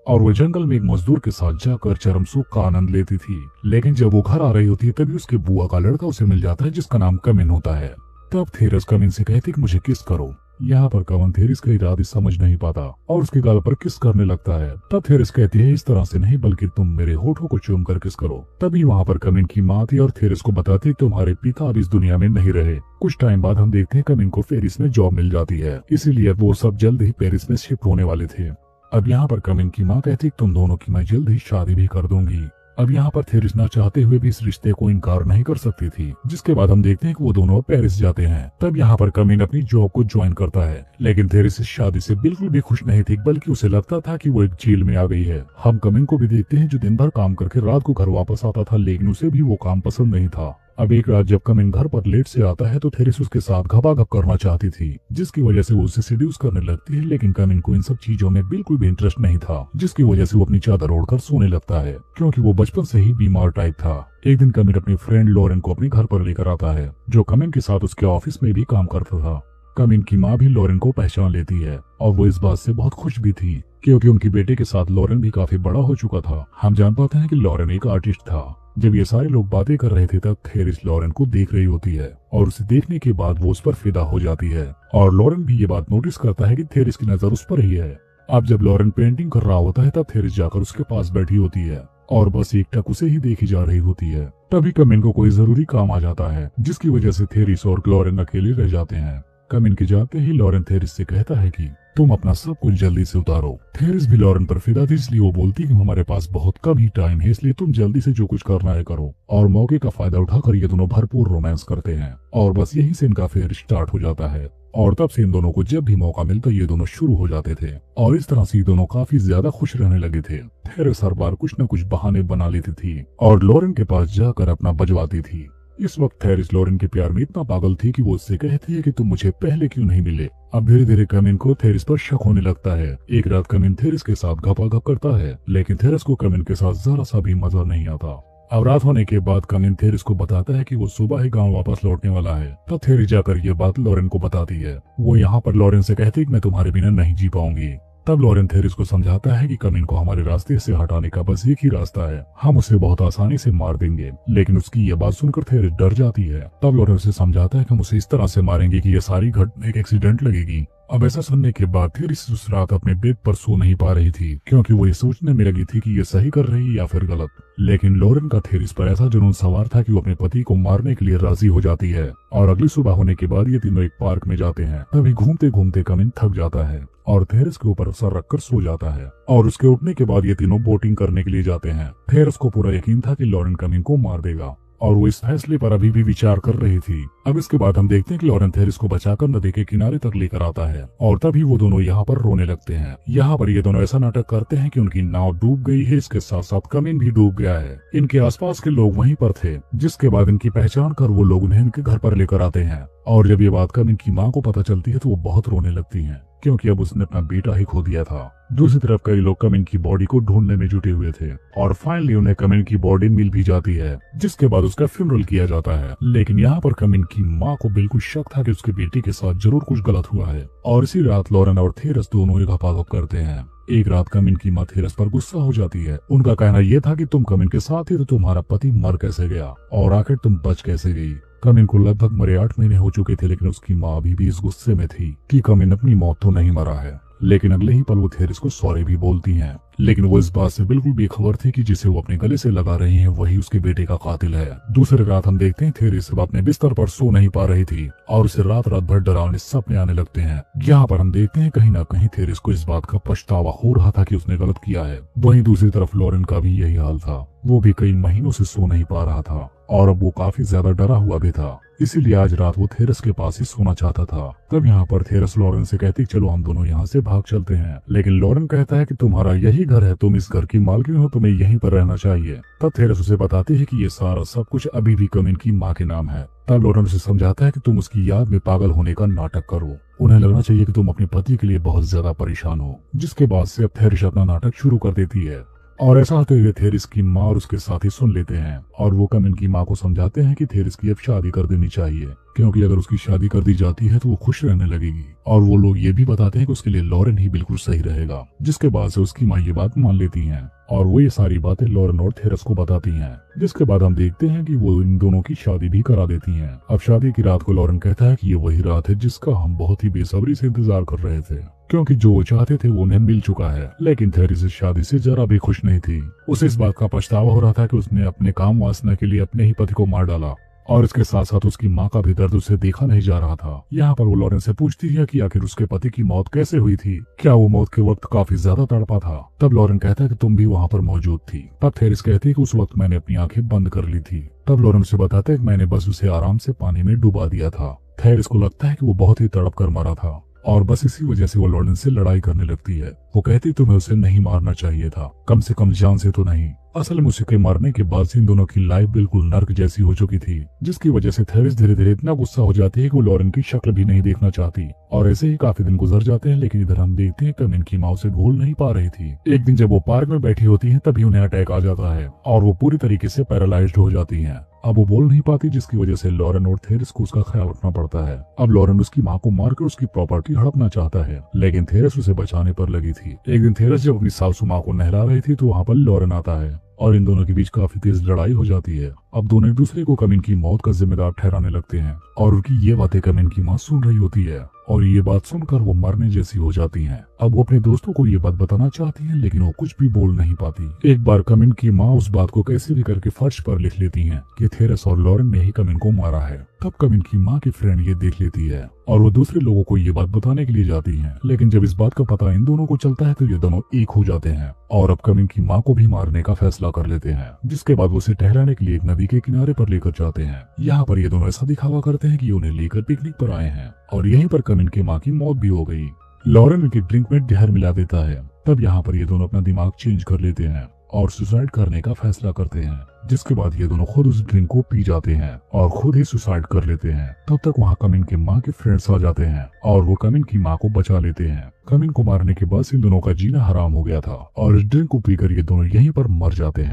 और वो जंगल में एक मजदूर के साथ जाकर चरम सुख का आनंद लेती थी। लेकिन जब वो घर आ रही होती है तभी उसके बुआ का लड़का उसे मिल जाता है जिसका नाम कमिन होता है। तब थेरस कमिन से कहती कि मुझे किस करो। यहाँ पर कमन थेरिस का इरादा समझ नहीं पाता और उसके गाल पर किस करने लगता है। तब थेरिस कहती है इस तरह से नहीं बल्कि तुम मेरे होठों को चूम कर किस करो। तभी वहाँ पर कमिन की माँ थी और थेरिस को बताती तुम्हारे पिता अब इस दुनिया में नहीं रहे। कुछ टाइम बाद हम देखते हैं कमिन को पेरिस में जॉब मिल जाती है, इसीलिए वो सब जल्द ही पेरिस में शिफ्ट होने वाले थे। अब यहाँ पर कमिन की माँ कहती तुम दोनों की मैं जल्द ही शादी भी कर दूंगी। अब यहाँ पर थेरिस ना चाहते हुए भी इस रिश्ते को इनकार नहीं कर सकती थी। जिसके बाद हम देखते हैं कि वो दोनों पेरिस जाते हैं। तब यहाँ पर कमिन अपनी जॉब को ज्वाइन करता है, लेकिन थेरिस इस शादी से बिल्कुल भी खुश नहीं थी, बल्कि उसे लगता था कि वो एक जेल में आ गई है। हम कमिन को भी देखते हैं जो दिन भर काम करके रात को घर वापस आता था, लेकिन उसे भी वो काम पसंद नहीं था। अब एक रात जब कमिन घर पर लेट से आता है तो थेरिस उसके साथ घपाघप करना चाहती थी, जिसकी वजह से वो उसे सीड्यूस करने लगती है। लेकिन कमिन को इन सब चीजों में बिल्कुल भी इंटरेस्ट नहीं था, जिसकी वजह से वो अपनी चादर ओढ़कर सोने लगता है, क्योंकि वो बचपन से ही बीमार टाइप था। एक दिन कमिन अपनी फ्रेंड लॉरेन को अपने घर पर लेकर आता है, जो कमिन के साथ उसके ऑफिस में भी काम करता था। कमिन की माँ भी लॉरेन को पहचान लेती है और वो इस बात से बहुत खुश भी थी, क्योंकि उनकी बेटे के साथ लॉरेन भी काफी बड़ा हो चुका था। हम जान पाते हैं कि लॉरेन एक आर्टिस्ट था। जब ये सारे लोग बातें कर रहे थे तब थेरिस लॉरेन को देख रही होती है और उसे देखने के बाद वो उस पर फिदा हो जाती है। और लॉरेन भी ये बात नोटिस करता है कि थेरिस की नजर उस पर ही है। अब जब लॉरेन पेंटिंग कर रहा होता है तब थेरिस जाकर उसके पास बैठी होती है और बस एकटक उसे ही देखी जा रही होती है। तभी कमिन को कोई जरूरी काम आ जाता है, जिसकी वजह से थेरिस और लॉरेन अकेले रह जाते हैं। कमिन के जाते ही लॉरेन थेरिस से कहता है कि तुम अपना सब कुछ जल्दी से उतारो। थेरिस भी लॉरेन पर फिदा थी, इसलिए वो बोलती है कि हमारे पास बहुत कम ही टाइम है, इसलिए तुम जल्दी से जो कुछ करना है करो। और मौके का फायदा उठाकर ये दोनों भरपूर रोमांस करते हैं और बस यहीं से इनका फेयर स्टार्ट हो जाता है। और तब से इन दोनों को जब भी मौका मिलता ये दोनों शुरू हो जाते थे और इस तरह से ये दोनों काफी ज्यादा खुश रहने लगे थे। थेरिस हर बार कुछ न कुछ बहाने बना लेती थी और लॉरेन के पास जाकर अपना बजवाती थी। इस वक्त थेरिस लॉरेन के प्यार में इतना पागल थी कि वो उससे कहती है कि तुम मुझे पहले क्यों नहीं मिले। अब धीरे धीरे कमिन को थेरिस पर शक होने लगता है। एक रात कमिन थेरिस के साथ घपाघप करता है, लेकिन थेरिस को कमिन के साथ जरा सा भी मजा नहीं आता। अब रात होने के बाद कमिन थेरिस को बताता है कि वो सुबह ही गांव वापस लौटने वाला है। तब थेरिस जाकर ये बात लॉरेन को बताती है। वो यहाँ पर लॉरेन से कहती है कि मैं तुम्हारे बिना नहीं जी पाऊंगी। तब लॉरेन थेरिस को समझाता है कि कमिन को हमारे रास्ते से हटाने का बस एक ही रास्ता है, हम उसे बहुत आसानी से मार देंगे। लेकिन उसकी ये बात सुनकर थेरिस डर जाती है। तब लॉरेन उसे समझाता है कि हम उसे इस तरह से मारेंगे कि ये सारी घटना एक एक्सीडेंट लगेगी। अब ऐसा सुनने के बाद थेरिस उस रात अपने बेड पर सो नहीं पा रही थी, क्योंकि वो ये सोचने में लगी थी कि ये सही कर रही है या फिर गलत। लेकिन लॉरेन का थेरिस पर ऐसा जुनून सवार था कि वो अपने पति को मारने के लिए राजी हो जाती है। और अगली सुबह होने के बाद ये तीनों एक पार्क में जाते हैं। तभी घूमते घूमते कमिन थक जाता है और थेरिस के ऊपर सर रखकर सो जाता है। और उसके उठने के बाद ये तीनों बोटिंग करने के लिए जाते हैं। थेरिस को पूरा यकीन था कि लॉरेन कमिन को मार देगा और वो इस फैसले पर अभी भी विचार कर रही थी। अब इसके बाद हम देखते हैं कि लॉरेन थेरिस को बचाकर नदी के किनारे तक लेकर आता है और तभी वो दोनों यहाँ पर रोने लगते हैं। यहाँ पर ये दोनों ऐसा नाटक करते हैं कि उनकी नाव डूब गई है, इसके साथ साथ कमिन भी डूब गया है। इनके आसपास के लोग वहीं पर थे, जिसके बाद इनकी पहचान कर वो लोग उन्हें इनके घर पर लेकर आते हैं। और जब ये बात कमिन की माँ को पता चलती है तो वो बहुत रोने लगती है, क्योंकि अब उसने अपना बेटा ही खो दिया था। दूसरी तरफ कई लोग कमिन की बॉडी को ढूंढने में जुटे हुए थे और फाइनली उन्हें कमिन की बॉडी मिल भी जाती है, जिसके बाद उसका फ्यूनरल किया जाता है। लेकिन यहाँ पर कमिन की माँ को बिल्कुल शक था कि उसके बेटे के साथ जरूर कुछ गलत हुआ है। और इसी रात लॉरेन और थेरिस दोनों ही घपाघप करते हैं। एक रात कमिन की माँ थेरिस पर गुस्सा हो जाती है। उनका कहना यह था कि तुम कमिन के साथ ही तो तुम्हारा पति मर कैसे गया और आखिर तुम बच कैसे गई। कमिन को लगभग मरे 8 महीने हो चुके थे, लेकिन उसकी माँ अभी भी इस गुस्से में थी कि कमिन अपनी मौत तो नहीं मरा है। लेकिन अगले ही पल वो थेरिस को सॉरी भी बोलती हैं। लेकिन वो इस बात से बिल्कुल बेखबर थी कि जिसे वो अपने गले से लगा रही हैं वही उसके बेटे का कातिल है। दूसरी रात हम देखते हैं थेरिस अब अपने बिस्तर पर सो नहीं पा रही थी और उसे रात रात भर डरावने सपने आने लगते हैं। यहाँ पर हम देखते हैं कहीं ना कहीं थेरिस को इस बात का पछतावा हो रहा था कि उसने गलत किया है। वहीं दूसरी तरफ लॉरेन का भी यही हाल था। वो भी कई महीनों से सो नहीं पा रहा था और अब वो काफी ज्यादा डरा हुआ भी था, इसीलिए आज रात वो थेरिस के पास ही सोना चाहता था। तब यहाँ पर थेरिस लॉरेन से कहती चलो हम दोनों यहाँ से भाग चलते हैं। लेकिन लॉरेन कहता है कि तुम्हारा यही घर है, तुम इस घर की मालकिन हो, तुम्हें यहीं पर रहना चाहिए। तब थेरिस उसे बताती है कि ये सारा सब कुछ अभी भी कमिन की माँ के नाम है। तब लॉरेन उसे समझाता है कि तुम उसकी याद में पागल होने का नाटक करो, उन्हें लगना चाहिए कि तुम अपने पति के लिए बहुत ज्यादा परेशान हो। जिसके बाद से अब थेरिस अपना नाटक शुरू कर देती है और ऐसा होते हुए थेरिस की माँ और उसके साथी सुन लेते हैं और वो कमिन की माँ को समझाते हैं कि थेरिस की अब शादी कर देनी चाहिए, क्योंकि अगर उसकी शादी कर दी जाती है तो वो खुश रहने लगेगी। और वो लोग ये भी बताते हैं कि उसके लिए लॉरेन ही बिल्कुल सही रहेगा, जिसके बाद से उसकी माँ ये बात मान लेती हैं और वो ये सारी बातें लॉरेन और थेरस को बताती हैं। जिसके बाद हम देखते हैं कि वो इन दोनों की शादी भी करा देती हैं। अब शादी की रात को लॉरेन कहता है कि ये वही रात है जिसका हम बहुत ही बेसब्री से इंतजार कर रहे थे, क्योंकि जो वो चाहते थे वो उन्हें मिल चुका है। लेकिन थेरिस इस शादी से जरा भी खुश नहीं थी। उसे इस बात का पछतावा हो रहा था कि उसने अपने काम वासना के लिए अपने ही पति को मार डाला, और इसके साथ साथ उसकी माँ का भी दर्द उसे देखा नहीं जा रहा था। यहाँ पर वो लॉरेन से पूछती है कि आखिर उसके पति की मौत कैसे हुई थी, क्या वो मौत के वक्त काफी ज्यादा तड़पा था। तब लॉरेन कहता है कि तुम भी वहाँ पर मौजूद थी। तब थेरिस कहती है कि उस वक्त मैंने अपनी आंखें बंद कर ली थी। तब लॉरेन उसे बताते हैं कि मैंने बस उसे आराम से पानी में डुबा दिया था। थेरिस को लगता है कि वो बहुत ही तड़प कर मरा था और बस इसी वजह से वो लॉरेन से लड़ाई करने लगती है। वो कहती तुम्हें उसे नहीं मारना चाहिए था, कम से कम जान से तो नहीं। असल में उसे के मारने के बाद से इन दोनों की लाइफ बिल्कुल नर्क जैसी हो चुकी थी, जिसकी वजह से थेरिस धीरे धीरे इतना गुस्सा हो जाती है कि वो लॉरेन की शक्ल भी नहीं देखना चाहती। और ऐसे ही काफी दिन गुजर जाते हैं, लेकिन इधर हम देखते हैं कमिन की माँ उसे भूल नहीं पा रही थी। एक दिन जब वो पार्क में बैठी होती है तभी उन्हें अटैक आ जाता है और वो पूरी तरीके से पैरालाइज्ड हो जाती है। अब वो बोल नहीं पाती, जिसकी वजह से लॉरेन और थेरिस को उसका ख्याल रखना पड़ता है। अब लॉरेन उसकी माँ को मारकर उसकी प्रॉपर्टी हड़पना चाहता है, लेकिन थेरिस उसे बचाने पर लगी थी। एक दिन थेरिस जब अपनी सासू माँ को नहला रही थी तो वहाँ पर लॉरेन आता है और इन दोनों के बीच काफी तेज लड़ाई हो जाती है। अब दोनों एक दूसरे को कमिन की मौत का जिम्मेदार ठहराने लगते हैं और उनकी ये बातें कमिन की माँ सुन रही होती है और ये बात सुनकर वो मरने जैसी हो जाती हैं। अब वो अपने दोस्तों को ये बात बताना चाहती हैं, लेकिन वो कुछ भी बोल नहीं पाती। एक बार कमिन की माँ उस बात को कैसे भी करके फर्श पर लिख लेती हैं कि थेरिस और लॉरेन ने ही कमिन को मारा है। तब कमिन की माँ की फ्रेंड ये देख लेती है और वो दूसरे लोगों को ये बात बताने के लिए जाती हैं, लेकिन जब इस बात का पता इन दोनों को चलता है तो ये दोनों एक हो जाते हैं और अब कमिन की माँ को भी मारने का फैसला कर लेते हैं। जिसके बाद वो उसे टहलाने के लिए एक नदी के किनारे पर लेकर जाते हैं। यहाँ पर ये दोनों ऐसा दिखावा करते हैं कि उन्हें लेकर पिकनिक पर आए हैं और यहीं पर कमिन की माँ की मौत भी हो गई। लॉरेन उनकी ड्रिंक में जहर मिला देता है। तब यहाँ पर ये दोनों अपना दिमाग चेंज कर लेते हैं और सुसाइड करने का फैसला करते हैं, जिसके बाद ये दोनों खुद उस ड्रिंक को पी जाते हैं और खुद ही सुसाइड कर लेते हैं। तब तक वहाँ कमिन के माँ के फ्रेंड्स आ जाते हैं और वो कमिन की माँ को बचा लेते हैं। कमिन को मारने के बाद इन दोनों का जीना हराम हो गया था और इस ड्रिंक को पीकर ये दोनों यहीं पर मर जाते हैं।